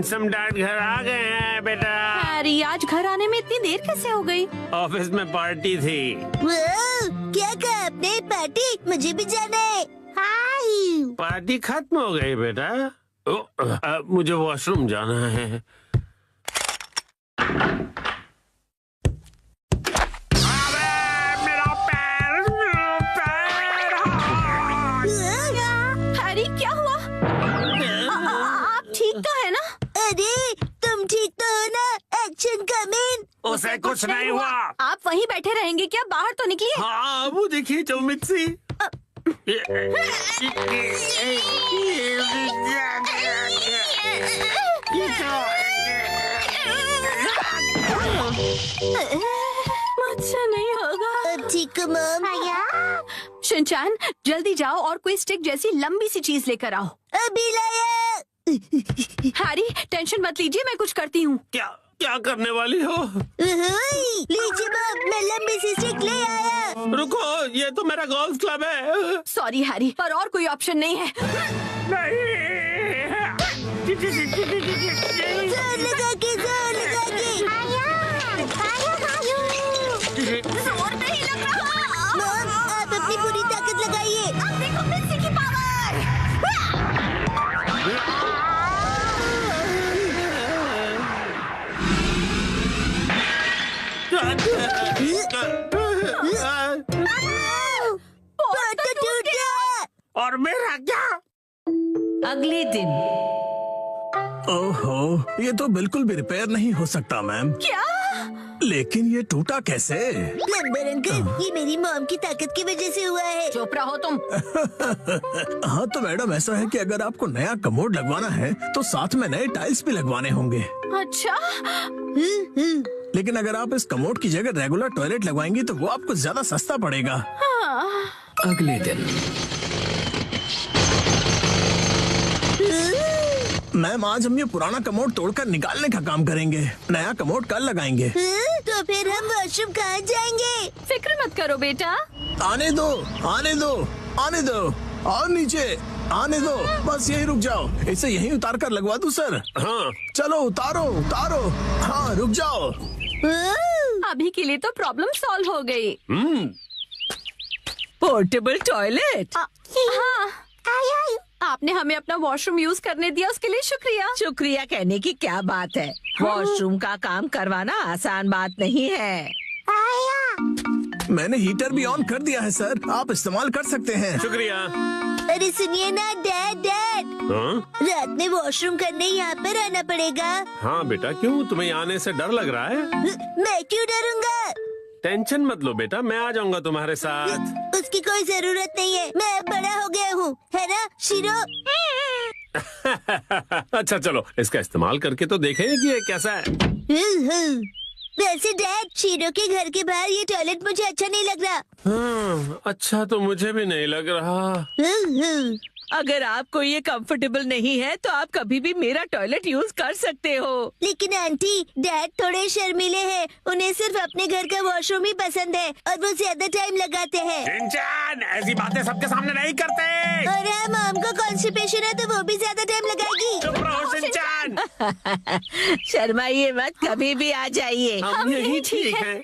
Handsome dad घर आ गए हैं बेटा। हैरी, आज घर आने में इतनी देर कैसे हो गई? ऑफिस में पार्टी थी। क्या कहा आपने? पार्टी? मुझे भी जाना है। हाय। पार्टी खत्म हो गई बेटा। मुझे वॉशरूम जाना है। हैरी, क्या हुआ? आप ठीक तो है ना? अरे तुम ठीक तो हो ना? Action coming. उसे कुछ नहीं हुआ। आप वहीं बैठे रहेंगे क्या? बाहर तो निकलिए। हाँ, वो देखिए जो मिक्सी। मुझसे नहीं होगा। अब ठीक हो मॉम? शिनचैन, जल्दी जाओ और कोई स्टिक जैसी लंबी सी चीज लेकर आओ। अभी लाया। हैरी, टेंशन मत लीजिए, मैं कुछ करती हूँ। क्या क्या करने वाली हो? लीजिए मॉम, मैं लंबी सी स्टिक ले आया। रुको, ये तो मेरा गोल्फ क्लब है। सॉरी हैरी, पर और कोई ऑप्शन नहीं है। जोर लगा के जोर नहीं लग रहा। मॉम, आप अपनी पूरी ताकत लगाइए। अब देखो मिक्सी की पावर। पॉट तो टूट गया। और मेरा क्या? अगले दिन। ओहो, ये तो बिल्कुल भी रिपेयर नहीं हो सकता मैम। क्या? लेकिन ये टूटा कैसे? प्लम्बर अंकल, ये मेरी मॉम की ताकत की वजह से हुआ है। चुप रहो तुम। हाँ तो मैडम, ऐसा है कि अगर आपको नया कमोड लगवाना है तो साथ में नए टाइल्स भी लगवाने होंगे। अच्छा, लेकिन अगर आप इस कमोड की जगह रेगुलर टॉयलेट लगवाएंगी तो वो आपको ज्यादा सस्ता पड़ेगा। अगले दिन। मैम, आज हम ये पुराना कमोड तोड़कर निकालने का काम करेंगे। नया कमोड कल लगाएंगे। तो फिर हम वॉशरूम कहाँ जाएंगे? फिक्र मत करो बेटा। आने दो, आने दो, आने दो। और नीचे आने दो। बस यही रुक जाओ। इसे यहीं उतार कर लगवा दूं सर? हाँ, चलो उतारो उतारो। हाँ रुक जाओ। अभी के लिए तो प्रॉब्लम सॉल्व हो गई। Portable toilet. हाँ, आपने हमें अपना वॉशरूम यूज करने दिया, उसके लिए शुक्रिया। शुक्रिया कहने की क्या बात है। वॉशरूम का काम करवाना आसान बात नहीं है। मैंने हीटर भी ऑन कर दिया है सर, आप इस्तेमाल कर सकते हैं। शुक्रिया। अरे सुनिए ना डैड, हाँ? रात में वॉशरूम करने यहाँ पर आना पड़ेगा। हाँ बेटा, क्यों? तुम्हें यहाँ आने से डर लग रहा है? मैं क्यों डरूंगा? टेंशन मत लो बेटा, मैं आ जाऊंगा तुम्हारे साथ। उसकी कोई जरूरत नहीं है, मैं अब बड़ा हो गया हूँ, है ना शिरो? अच्छा चलो, इसका इस्तेमाल करके तो देखें कि ये कैसा है। वैसे डैड, शिरो के घर के बाहर ये टॉयलेट मुझे अच्छा नहीं लग रहा। हाँ, अच्छा तो मुझे भी नहीं लग रहा। अगर आपको ये कंफर्टेबल नहीं है तो आप कभी भी मेरा टॉयलेट यूज कर सकते हो। लेकिन आंटी, डैड थोड़े शर्मीले हैं, उन्हें सिर्फ अपने घर का वॉशरूम ही पसंद है और वो ज्यादा टाइम लगाते हैं। शिनचैन, ऐसी बातें सबके सामने नहीं करते। और हाँ, मॉम को कॉन्स्टिपेशन है तो वो भी ज्यादा टाइम लगाएगी। चुप रहो शिनचैन। शर्माइए मत, कभी भी आ जाइए। हम यही ठीक है।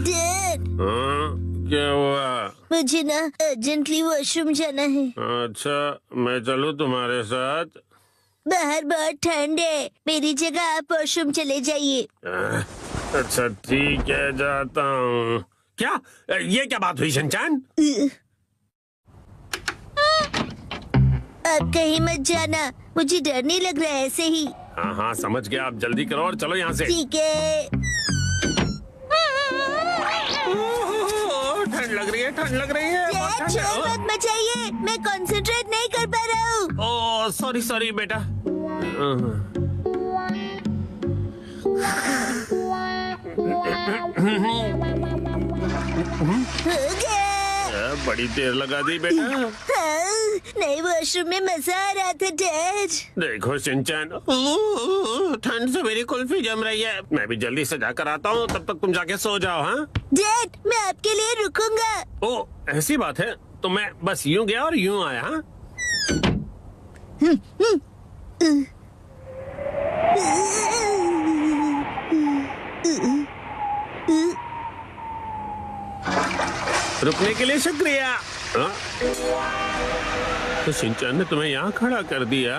डैड, क्या हुआ? मुझे ना अर्जेंटली वॉशरूम जाना है। अच्छा, मैं चलूं तुम्हारे साथ? बाहर बहुत ठंड है, मेरी जगह आप वॉशरूम चले जाइए। अच्छा ठीक है, जाता हूँ। क्या? ये क्या बात हुई शिनचैन? अब कहीं मत जाना, मुझे डर नहीं लग रहा है ऐसे ही। हाँ हाँ समझ गया, आप जल्दी करो और चलो यहाँ से। ठीक है। ठंड लग रही है, ठंड लग रही है। बहुत डैड, ठंड है। शोर मत मचाइए, मैं कंसंट्रेट नहीं कर पा रहा हूँ। ओह सॉरी सॉरी बेटा। हो गया। बड़ी देर लगा दी बेटा। हाँ, नए वॉशरूम में मजा आ रहा था डैड। देखो शिनचैन, ठंड से मेरी कुल्फी जम रही है। मैं भी जल्दी से जाकर आता हूँ, तब तक तुम जाके सो जाओ। हाँ डैड, मैं आपके लिए रुकूंगा। ओ ऐसी बात है, तो मैं बस यूं गया और यूं आया। हाँ? रुकने के लिए शुक्रिया। हाँ? तो शिनचैन ने तुम्हें यहाँ खड़ा कर दिया।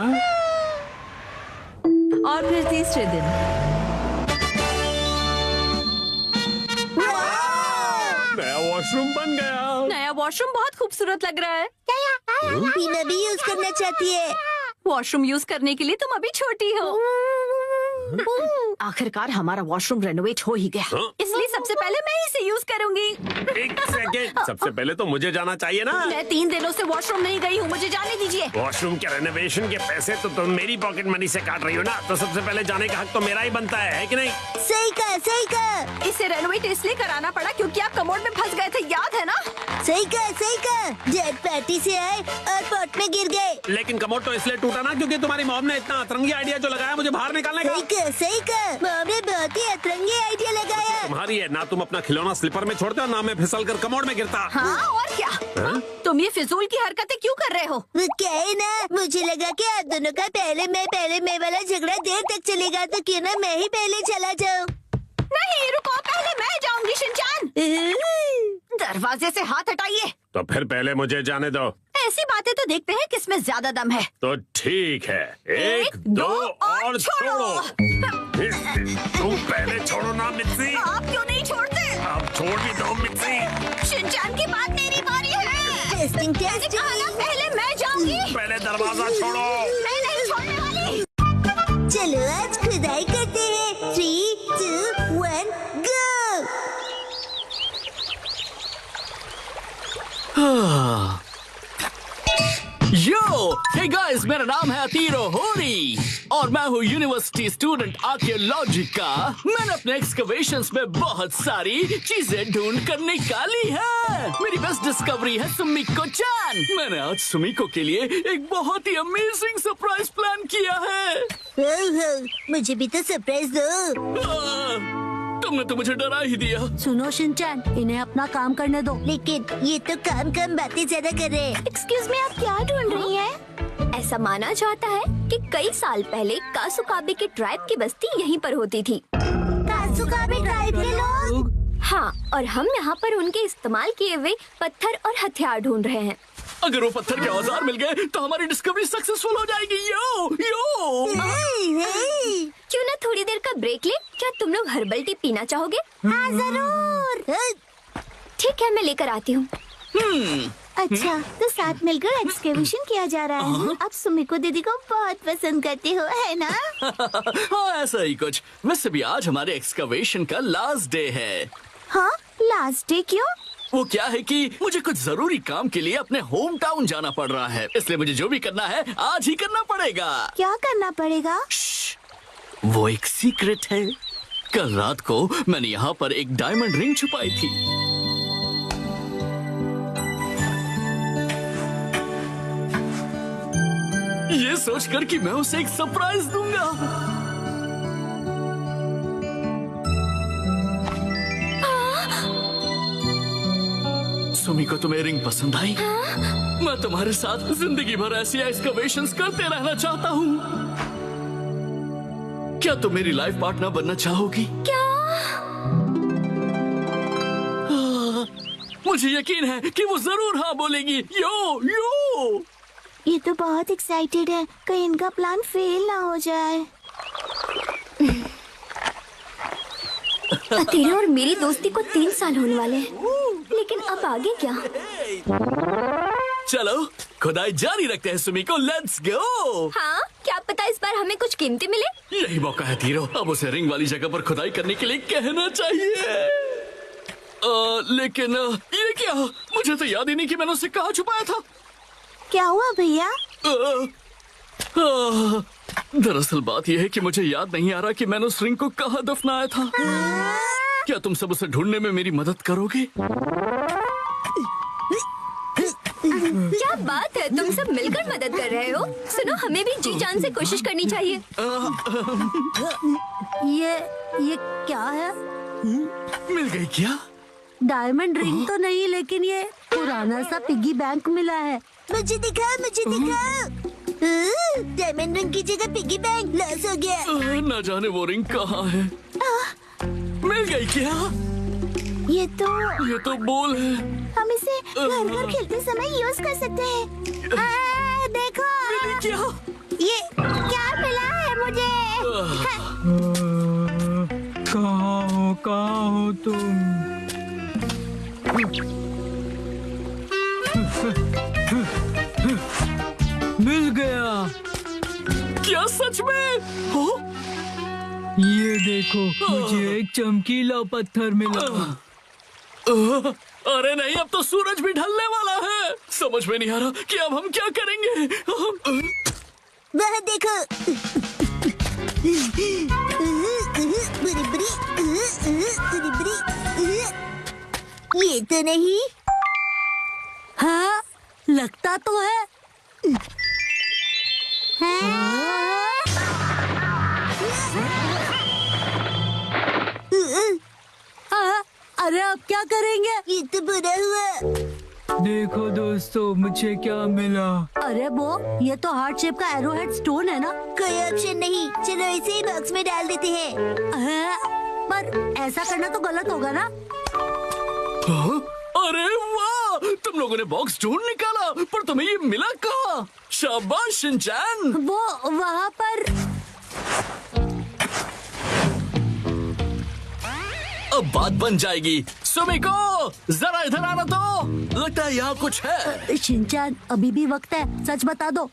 और फिर तीसरे दिन नया वॉशरूम बन गया। नया वॉशरूम बहुत खूबसूरत लग रहा है। टीना भी यूज करना चाहती है। वॉशरूम यूज करने के लिए तुम अभी छोटी हो। आखिरकार हमारा वॉशरूम रेनोवेट हो ही गया, हाँ? इसलिए सबसे पहले मैं इसे यूज करूंगी। एक सेकेंड, सबसे पहले तो मुझे जाना चाहिए ना। मैं 3 दिनों से वॉशरूम नहीं गई हूँ, मुझे जाने दीजिए। वॉशरूम के रेनोवेशन के पैसे तो तुम मेरी पॉकेट मनी से काट रही हो ना, तो सबसे पहले जाने का हक तो मेरा ही बनता है कि नहीं? सही कहा, सही कहा। इसे रेनोवेट इसलिए कराना पड़ा क्योंकि आप कमोड में फंस गए थे, याद है ना? सही कहा, सही कहा। डैड पार्टी से आए और पॉट में गिर गए। लेकिन कमोड तो इसलिए टूटा ना क्योंकि तुम्हारी मॉम ने इतना अतरंगी आइडिया जो लगाया मुझे बाहर निकालने का। सही कहा, सही कहा। मॉम ने बहुत ही अतरंगी आइडिया लगाया। तुम्हारी है ना, तुम अपना खिलौना स्लीपर में छोड़ते हो ना मैं फिसल कर कमोड में गिरता। हाँ और क्या? हाँ? तुम ये फिजूल की हरकतें क्यों कर रहे हो? वो क्या है ना, मुझे लगा कि आप दोनों का पहले मैं वाला झगड़ा देर तक चलेगा, तो क्यों ना मैं ही पहले चला जाऊं। नहीं रुको, पहले मैं जाऊंगी। शिनचैन, दरवाजे से हाथ हटाइए। तो फिर पहले मुझे जाने दो। ऐसी बातें तो देखते हैं किसमें ज्यादा दम है। तो ठीक है, 1 2 और छोड़ो। तुम पहले छोड़ो ना मित्सी। आप क्यों नहीं छोड़ते? अब छोड़ भी दो मित्सी। शिनचैन की बात मेरी बारी है। टेस्टिंग मैंने कहा ना, पहले मैं जाऊंगी। पहले दरवाजा छोड़ो। मैं नहीं छोड़ने वाली। चलो आज खुदाई करते हैं। 3 2 1 गो। यो, हे गाइस, मेरा नाम है अतीरो होरी और मैं हूँ यूनिवर्सिटी स्टूडेंट आर्कियोलॉजी का। मैंने अपने एक्सकवेशंस में बहुत सारी चीजें ढूंढ कर निकाली है। मेरी बेस्ट डिस्कवरी है सुमिको चान। मैंने आज सुमिको के लिए एक बहुत ही अमेजिंग सरप्राइज प्लान किया है। हो, मुझे भी तो सरप्राइज दो। तुमने तो मुझे डरा ही दिया। सुनो शिनचैन, इन्हें अपना काम करने दो। लेकिन ये तो काम बातें ज्यादा कर रहे हैं। एक्सक्यूज मी, आप क्या ढूंढ रही हैं? ऐसा माना जाता है कि कई साल पहले कासुकाबे के ट्राइब की बस्ती यहीं पर होती थी। कासुकाबे ट्राइब के लोग? हाँ, और हम यहाँ पर उनके इस्तेमाल किए हुए पत्थर और हथियार ढूंढ रहे हैं। अगर वो पत्थर के औजार मिल गए तो हमारी डिस्कवरी सक्सेसफुल हो जाएगी। यो यो। क्यों ना थोड़ी देर का ब्रेक ले? क्या तुम लोग हर्बल टी पीना चाहोगे? हाँ जरूर। ठीक है, मैं लेकर आती हूँ। अच्छा, तो साथ मिलकर एक्सकेवेशन किया जा रहा है। आप सुमिको दीदी को बहुत पसंद करते हो, है ना? हाँ, ऐसा ही कुछ। वैसे भी आज हमारे एक्सकवेशन का लास्ट डे है। हाँ, लास्ट डे क्यों? वो क्या है कि मुझे कुछ जरूरी काम के लिए अपने होम टाउन जाना पड़ रहा है, इसलिए मुझे जो भी करना है आज ही करना पड़ेगा। क्या करना पड़ेगा? वो एक सीक्रेट है। कल रात को मैंने यहाँ पर एक डायमंड रिंग छुपाई थी। ये सोचकर कि मैं उसे एक सरप्राइज दूंगा। सुमी को तुम्हें रिंग पसंद आई? मैं तुम्हारे साथ जिंदगी भर ऐसी एक्सकवेशंस करते रहना चाहता हूँ। क्या तुम मेरी लाइफ पार्टनर बनना चाहोगी? क्या? मुझे यकीन है कि वो जरूर हाँ बोलेगी। यो यो। ये तो बहुत एक्साइटेड है, कहीं इनका प्लान फेल ना हो जाए। तेरे और मेरी दोस्ती को 3 साल होने वाले हैं, लेकिन अब आगे क्या? चलो खुदाई जारी रखते हैं सुमिको, लेट्स गो। हाँ, क्या पता इस बार हमें कुछ कीमती मिले। यही मौका है तीरो, अब उसे रिंग वाली जगह पर खुदाई करने के लिए कहना चाहिए। लेकिन ये क्या? मुझे तो याद ही नहीं कि मैंने उसे कहाँ छुपाया था। क्या हुआ भैया? दरअसल बात यह है कि मुझे याद नहीं आ रहा कि मैंने उस रिंग को कहाँ दफनाया था। क्या तुम सब उसे ढूंढने में मेरी मदद करोगे? क्या बात है, तुम सब मिलकर मदद कर रहे हो। सुनो, हमें भी जी जान से कोशिश करनी चाहिए। ये क्या है? मिल गई क्या? डायमंड रिंग तो नहीं, लेकिन ये पुराना सा पिगी बैंक मिला है। मुझे दिखाओ, मुझे दिखाओ। डायमंड रिंग की जगह पिगी बैंक लॉस हो गया। न जाने वो रिंग कहाँ है। मिल गई क्या? ये तो बोल है। हम इसे घर घर खेलते समय यूज कर सकते हैं। देखो क्या? ये क्या मिला है मुझे। कहाँ हो तुम? मिल गया। क्या सच में? हो? ये देखो, मुझे एक चमकीला पत्थर मिला। अरे नहीं, अब तो सूरज भी ढलने वाला है। समझ में नहीं आ रहा कि अब हम क्या करेंगे। वह देखो। ये तो नहीं। हाँ, लगता तो है। अरे अब क्या करेंगे? ये तो बुरा हुआ। देखो दोस्तों, मुझे क्या मिला। अरे वो, ये तो हार्ट शेप का एरोहेड स्टोन है ना? कोई ऑप्शन नहीं, चलो इसे ही बॉक्स में डाल देते हैं। पर ऐसा करना तो गलत होगा ना? अरे वाह, तुम लोगों ने बॉक्स ढूंढ निकाला, पर तुम्हें ये मिला कहाँ? शाबाश शिनचैन। वो वहाँ पर। अब बात बन जाएगी। सुमिको, जरा इधर आना तो। लगता है यहाँ कुछ है। शिनचैन, अभी भी वक्त है, सच बता दो।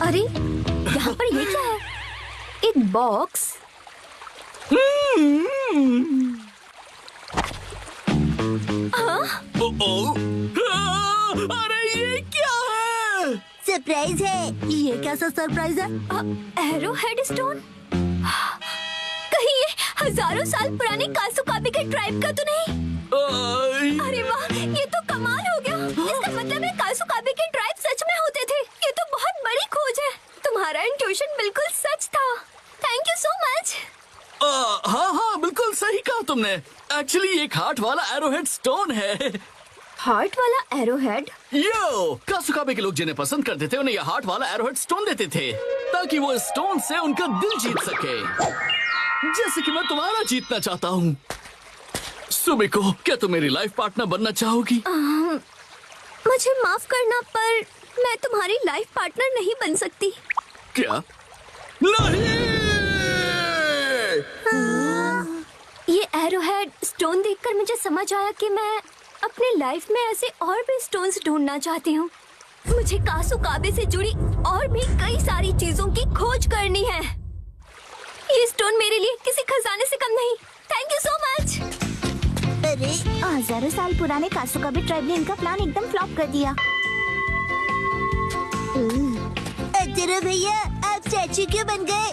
अरे यहाँ पर ये क्या है? एक बॉक्स। अरे ये क्या है? सरप्राइज है। ये कैसा सरप्राइज है? Arrow head stone? कहीं ये हजारों साल पुराने कासुकाबे के ट्राइब का तो नहीं? अरे वाह, ये तो कमाल हो गया। इसका मतलब है कासुकाबे के ट्राइब सच में होते थे। ये तो बहुत बड़ी खोज है। तुम्हारा इंट्यूशन बिल्कुल सच था। Thank you so much. हाँ, बिल्कुल सही कहा तुमने। एक्चुअली एक हार्ट वाला एरोहेड स्टोन है। हार्ट वाला एरोहेड? यो, कासुकाबे के लोग जिन्हें पसंद करते थे, उन्हें यह हार्ट वाला एरोहेड स्टोन देते थे, ताकि वो स्टोन से उनका दिल जीत सके, जैसे कि मैं तुम्हारा जीतना चाहता हूँ। सुमिको, क्या तुम मेरी लाइफ पार्टनर बनना चाहोगी? मुझे माफ करना, पर मैं तुम्हारी लाइफ पार्टनर नहीं बन सकती। क्या? नहीं! ये एरोहेड स्टोन देखकर मुझे समझ आया कि मैं अपने लाइफ में ऐसे और भी स्टोन्स ढूंढना चाहती हूँ। मुझे कासुकाबे से जुड़ी और भी कई सारी चीजों की खोज करनी है। ये स्टोन मेरे लिए किसी खजाने से कम नहीं। Thank you so much. अरे हजारों साल पुराने कासुकाबे ट्राइब ने इनका प्लान एकदम फ्लॉप कर दिया। अतरो भैया, आप चाचू क्यों बन गए?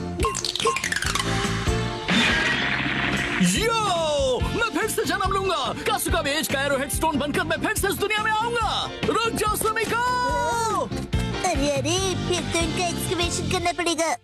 यो, मैं फिर से जन्म लूंगा। कासुकाबे एज का एरोहेड स्टोन बनकर मैं फिर से इस दुनिया में आऊंगा। रुक जाओ सुमिको। अरे फिर तो इनका एक्सकवेशन करना पड़ेगा।